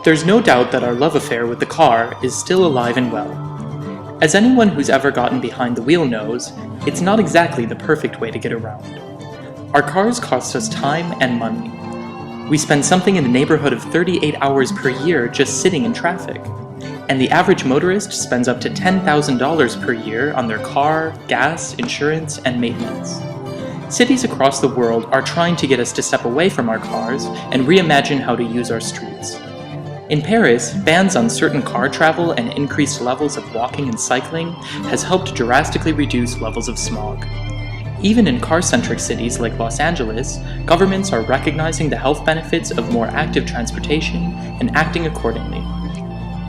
There's no doubt that our love affair with the car is still alive and well. As anyone who's ever gotten behind the wheel knows, it's not exactly the perfect way to get around. Our cars cost us time and money. We spend something in the neighborhood of 38 hours per year just sitting in traffic. And the average motorist spends up to $10,000 per year on their car, gas, insurance, and maintenance. Cities across the world are trying to get us to step away from our cars and reimagine how to use our streets. In Paris, bans on certain car travel and increased levels of walking and cycling has helped drastically reduce levels of smog. Even in car-centric cities like Los Angeles, governments are recognizing the health benefits of more active transportation and acting accordingly.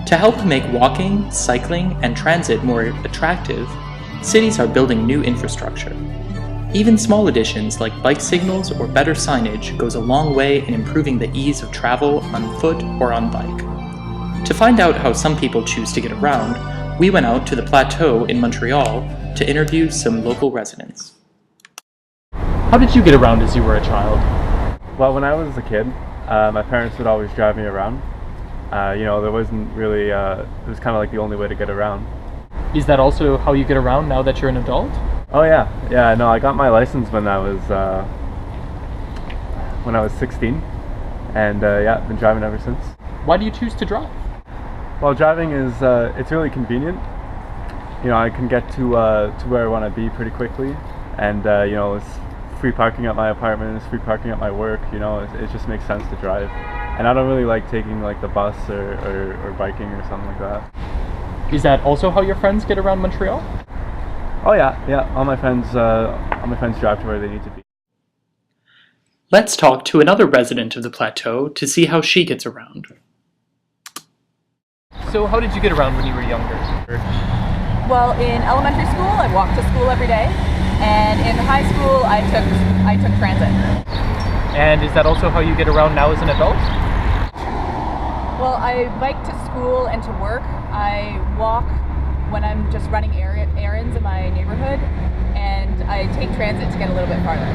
To help make walking, cycling, and transit more attractive, cities are building new infrastructure. Even small additions like bike signals or better signage goes a long way in improving the ease of travel on foot or on bike. To find out how some people choose to get around, we went out to the Plateau in Montreal to interview some local residents. How did you get around as you were a child? Well, when I was a kid, my parents would always drive me around. There wasn't really, it was kind of like the only way to get around. Is that also how you get around now that you're an adult? Oh yeah, no, I got my license when I was 16, and I've been driving ever since. Why do you choose to drive? Well, driving is, it's really convenient. I can get to where I want to be pretty quickly, and it's free parking at my apartment, it's free parking at my work, it just makes sense to drive. And I don't really like taking like the bus or biking or something like that. Is that also how your friends get around Montreal? Oh yeah, all my friends drive to where they need to be. Let's talk to another resident of the Plateau to see how she gets around. So how did you get around when you were younger? Well, in elementary school, I walked to school every day, and in high school, I took transit. And is that also how you get around now as an adult? Well, I bike to school and to work. I walk when I'm just running errands in my neighborhood, and I take transit to get a little bit farther.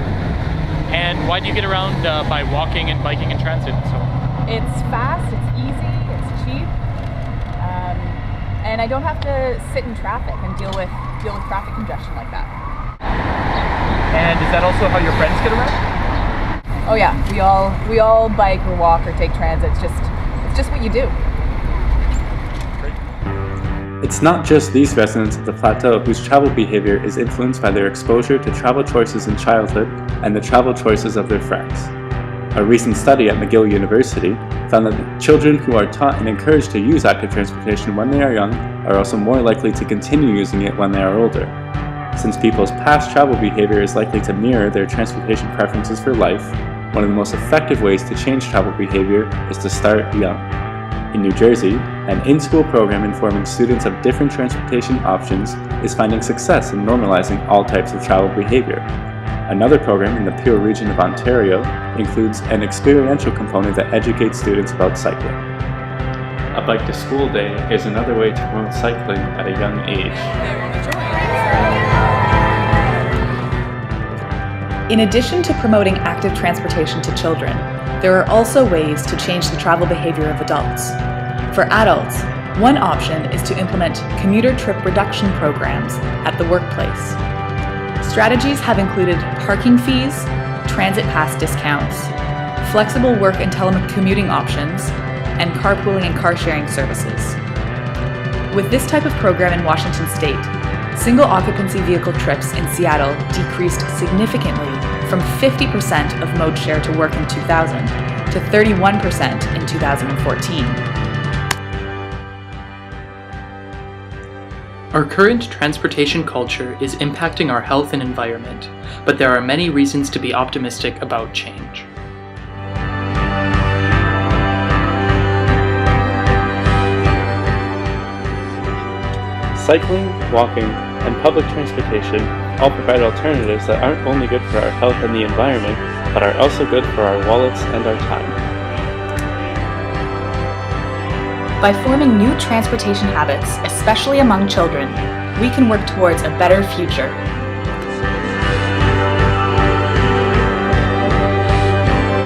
And why do you get around by walking and biking and transit? It's fast, it's easy, it's cheap, and I don't have to sit in traffic and deal with traffic congestion like that. And is that also how your friends get around? Oh yeah, we all bike or walk or take transit. It's just what you do. It's not just these residents of the Plateau whose travel behavior is influenced by their exposure to travel choices in childhood and the travel choices of their friends. A recent study at McGill University found that children who are taught and encouraged to use active transportation when they are young are also more likely to continue using it when they are older. Since people's past travel behavior is likely to mirror their transportation preferences for life, one of the most effective ways to change travel behavior is to start young. In New Jersey, an in-school program informing students of different transportation options is finding success in normalizing all types of travel behavior. Another program in the Peel region of Ontario includes an experiential component that educates students about cycling. A bike to school day is another way to promote cycling at a young age. In addition to promoting active transportation to children, there are also ways to change the travel behavior of adults. For adults, one option is to implement commuter trip reduction programs at the workplace. Strategies have included parking fees, transit pass discounts, flexible work and telecommuting options, and carpooling and car sharing services. With this type of program in Washington State, single occupancy vehicle trips in Seattle decreased significantly from 50% of mode share to work in 2000 to 31% in 2014. Our current transportation culture is impacting our health and environment, but there are many reasons to be optimistic about change. Cycling, walking, and public transportation all provide alternatives that aren't only good for our health and the environment, but are also good for our wallets and our time. By forming new transportation habits, especially among children, we can work towards a better future